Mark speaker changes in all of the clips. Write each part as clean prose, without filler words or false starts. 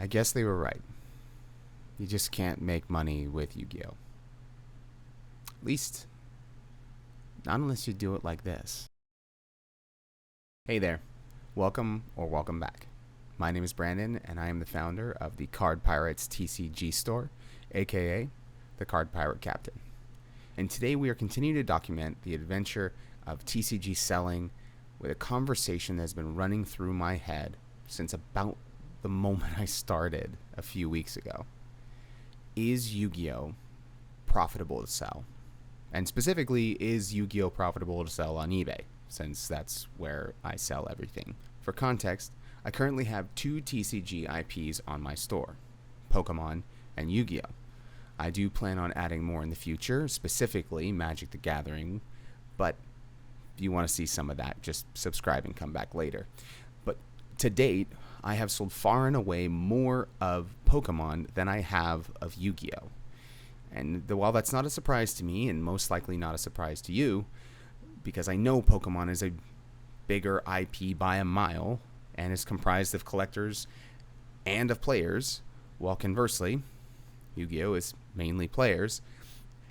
Speaker 1: I guess they were right. You just can't make money with Yu-Gi-Oh! At least, not unless you do it like this. Hey there. Welcome or welcome back. My name is Brandon, and I am the founder of the Card Pirates TCG store, aka the Card Pirate Captain. And today we are continuing to document the adventure of TCG selling with a conversation that has been running through my head since about the moment I started a few weeks ago. Is Yu-Gi-Oh! Profitable to sell? And specifically, is Yu-Gi-Oh! Profitable to sell on eBay, since that's where I sell everything. For context, I currently have 2 TCG IPs on my store, Pokemon and Yu-Gi-Oh! I do plan on adding more in the future, specifically Magic the Gathering, but if you want to see some of that, just subscribe and come back later. But to date, I have sold far and away more of Pokemon than I have of Yu-Gi-Oh! And while that's not a surprise to me, and most likely not a surprise to you, because I know Pokemon is a bigger IP by a mile and is comprised of collectors and of players, while conversely, Yu-Gi-Oh! Is mainly players,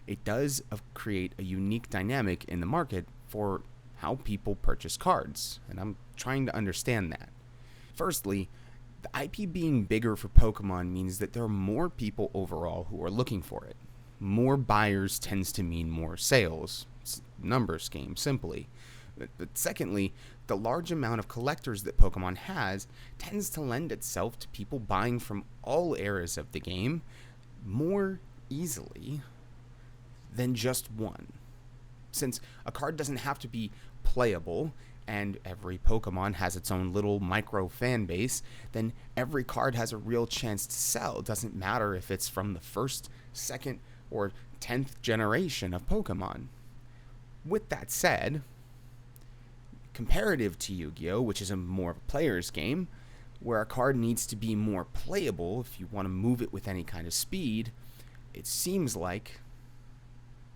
Speaker 1: it does create a unique dynamic in the market for how people purchase cards, and I'm trying to understand that. Firstly, the IP being bigger for Pokemon means that there are more people overall who are looking for it. More buyers tends to mean more sales. It's a numbers game, simply. But secondly, the large amount of collectors that Pokemon has tends to lend itself to people buying from all eras of the game more easily than just one. Since a card doesn't have to be playable, and every Pokemon has its own little micro fan base, then every card has a real chance to sell. It doesn't matter if it's from the first, second, or 10th generation of Pokemon. With that said, comparative to Yu-Gi-Oh!, which is a more player's game, where a card needs to be more playable if you want to move it with any kind of speed, it seems like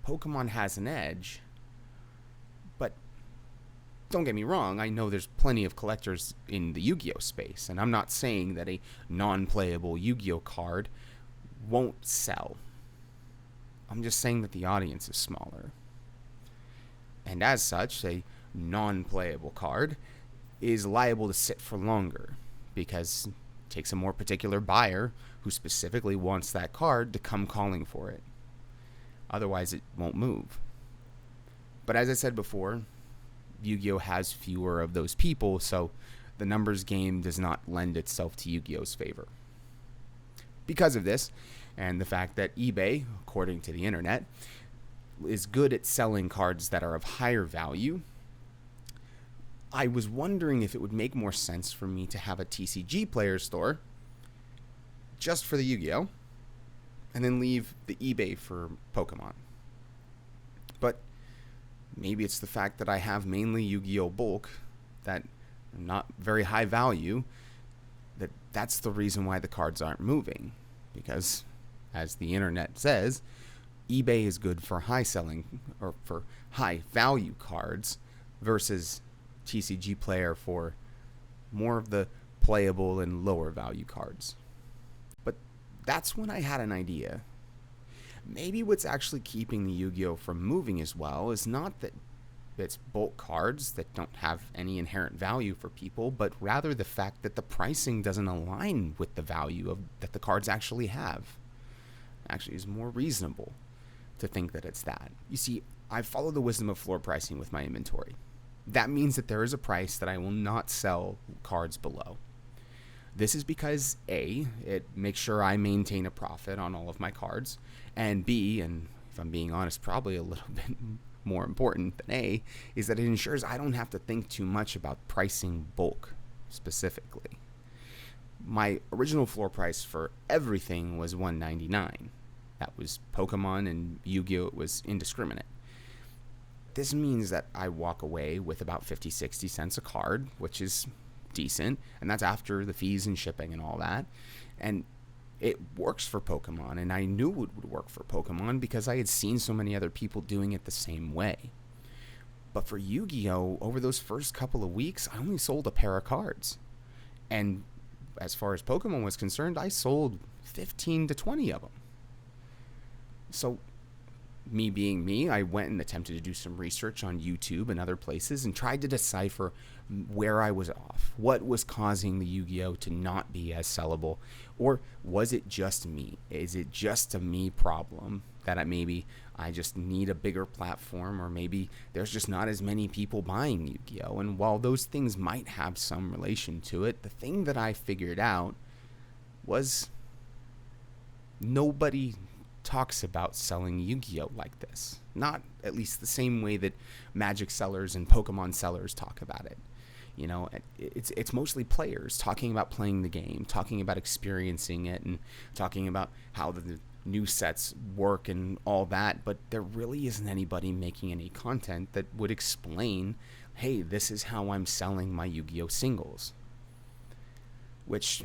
Speaker 1: Pokemon has an edge. But don't get me wrong, I know there's plenty of collectors in the Yu-Gi-Oh! Space, and I'm not saying that a non-playable Yu-Gi-Oh! Card won't sell. I'm just saying that the audience is smaller. And as such, a non-playable card is liable to sit for longer, because it takes a more particular buyer who specifically wants that card to come calling for it. Otherwise, it won't move. But as I said before, Yu-Gi-Oh! Has fewer of those people, so the numbers game does not lend itself to Yu-Gi-Oh!'s favor. Because of this, and the fact that eBay, according to the internet, is good at selling cards that are of higher value, I was wondering if it would make more sense for me to have a TCG player store just for the Yu-Gi-Oh! And then leave the eBay for Pokemon. But maybe it's the fact that I have mainly Yu-Gi-Oh! Bulk that are not very high value, that's the reason why the cards aren't moving. Because, as the internet says, eBay is good for high selling or for high value cards versus TCG player for more of the playable and lower value cards. But that's when I had an idea. Maybe what's actually keeping the Yu-Gi-Oh! From moving as well is not that it's bulk cards that don't have any inherent value for people, but rather the fact that the pricing doesn't align with the value that the cards actually have. Actually, is more reasonable to think that it's that. You see, I follow the wisdom of floor pricing with my inventory. That means that there is a price that I will not sell cards below. This is because A, it makes sure I maintain a profit on all of my cards, and B, and if I'm being honest, probably a little bit more important than A, is that it ensures I don't have to think too much about pricing bulk specifically. My original floor price for everything was $1.99. That was Pokemon, and Yu-Gi-Oh! It was indiscriminate. This means that I walk away with about 50-60 cents a card, which is decent, and that's after the fees and shipping and all that. And it works for Pokemon, and I knew it would work for Pokemon because I had seen so many other people doing it the same way. But for Yu-Gi-Oh!, over those first couple of weeks, I only sold a pair of cards. And as far as Pokemon was concerned, I sold 15 to 20 of them. So, me being me, I went and attempted to do some research on YouTube and other places and tried to decipher where I was off. What was causing the Yu-Gi-Oh! To not be as sellable? Or was it just me? Is it just a me problem that I just need a bigger platform, or maybe there's just not as many people buying Yu-Gi-Oh! And while those things might have some relation to it, the thing that I figured out was nobody talks about selling Yu-Gi-Oh! Like this. Not at least the same way that Magic sellers and Pokemon sellers talk about it. You know, it's mostly players talking about playing the game, talking about experiencing it, and talking about how the new sets work and all that, but there really isn't anybody making any content that would explain, hey, this is how I'm selling my Yu-Gi-Oh! Singles. Which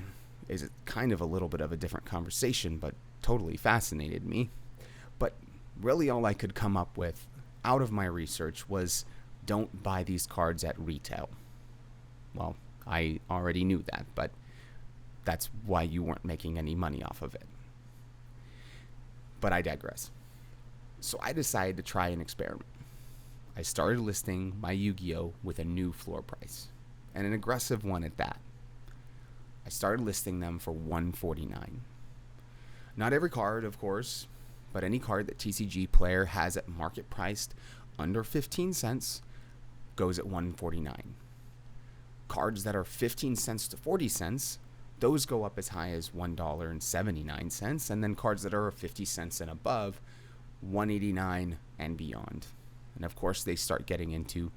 Speaker 1: is kind of a little bit of a different conversation, but totally fascinated me. But really all I could come up with out of my research was, don't buy these cards at retail. Well, I already knew that, but that's why you weren't making any money off of it. But I digress. So I decided to try an experiment. I started listing my Yu-Gi-Oh! With a new floor price, and an aggressive one at that. I started listing them for $149. Not every card, of course, but any card that TCG Player has at market priced under 15 cents goes at $149. Cards that are 15 cents to 40 cents, those go up as high as $1.79, and then cards that are 50 cents and above, $1.89 and beyond. And of course, they start getting into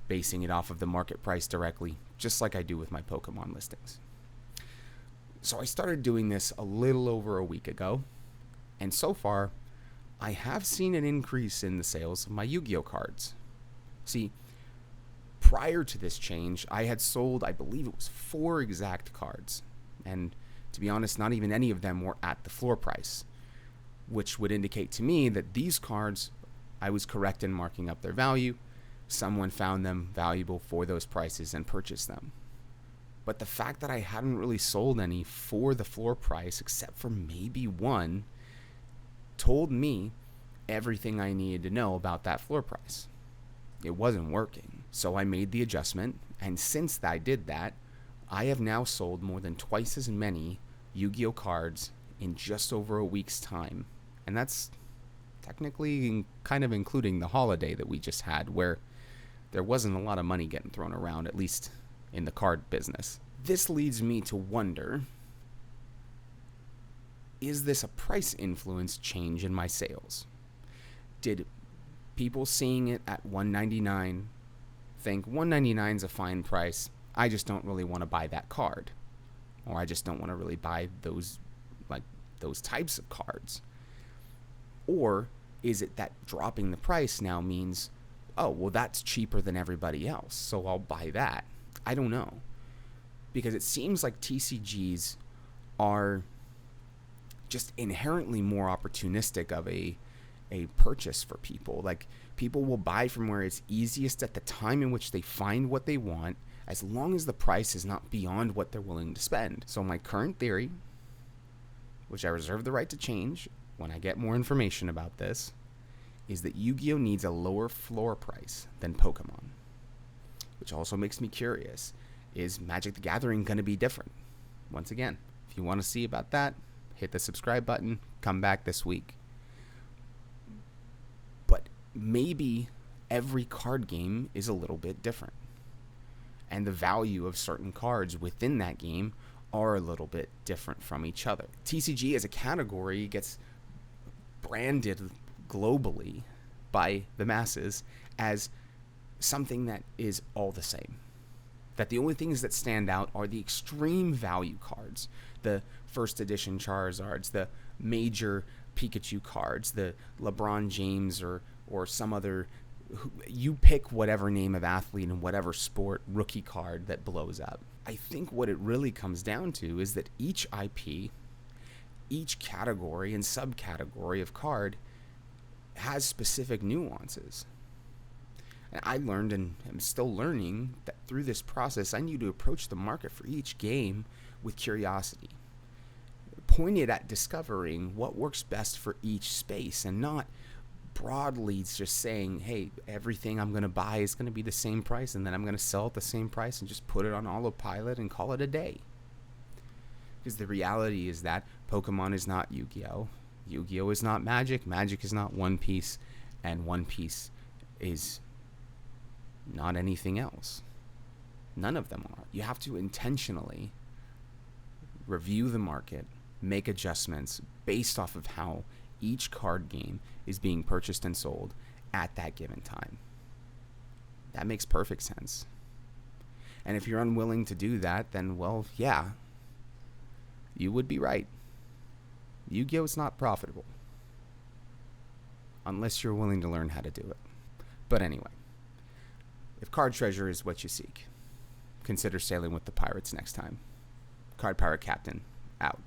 Speaker 1: basing it off of the market price directly, just like I do with my Pokemon listings. So I started doing this a little over a week ago, and so far, I have seen an increase in the sales of my Yu-Gi-Oh! Cards. See, prior to this change, I had sold, I believe it was 4 exact cards, and to be honest, not even any of them were at the floor price, which would indicate to me that these cards, I was correct in marking up their value. Someone found them valuable for those prices and purchased them. But the fact that I hadn't really sold any for the floor price, except for maybe one, told me everything I needed to know about that floor price. It wasn't working. So I made the adjustment, and since I did that, I have now sold more than twice as many Yu-Gi-Oh! Cards in just over a week's time. And that's technically kind of including the holiday that we just had, where there wasn't a lot of money getting thrown around, at least in the card business. This leads me to wonder, is this a price influence change in my sales? Did people seeing it at $199 think $199 is a fine price, I just don't really want to buy that card, or I just don't want to really buy those types of cards? Or is it that dropping the price now means, oh, well, that's cheaper than everybody else, so I'll buy that? I don't know, because it seems like TCGs are just inherently more opportunistic of a purchase for people. Like, people will buy from where it's easiest at the time in which they find what they want, as long as the price is not beyond what they're willing to spend. So my current theory, which I reserve the right to change when I get more information about this, is that Yu-Gi-Oh! Needs a lower floor price than Pokemon. Which also makes me curious, is Magic the Gathering going to be different? Once again, if you want to see about that, hit the subscribe button, come back this week. But maybe every card game is a little bit different, and the value of certain cards within that game are a little bit different from each other. TCG as a category gets branded globally by the masses as something that is all the same. That the only things that stand out are the extreme value cards, the first edition Charizards, the major Pikachu cards, the LeBron James or some other, you pick whatever name of athlete in whatever sport, rookie card that blows up. I think what it really comes down to is that each IP, each category and subcategory of card has specific nuances. And I learned, and am still learning, that through this process I need to approach the market for each game with curiosity, pointed at discovering what works best for each space, and not broadly just saying, hey, everything I'm going to buy is going to be the same price, and then I'm going to sell at the same price and just put it on autopilot and call it a day. Because the reality is that Pokemon is not Yu-Gi-Oh! Yu-Gi-Oh! Is not Magic. Magic is not One Piece. And One Piece is not anything else. None of them are. You have to intentionally review the market, make adjustments based off of how each card game is being purchased and sold at that given time. That makes perfect sense. And if you're unwilling to do that, then, well, yeah, you would be right. Yu-Gi-Oh! Is not profitable. Unless you're willing to learn how to do it. But anyway, if card treasure is what you seek, consider sailing with the pirates next time. Card Pirate Captain, out.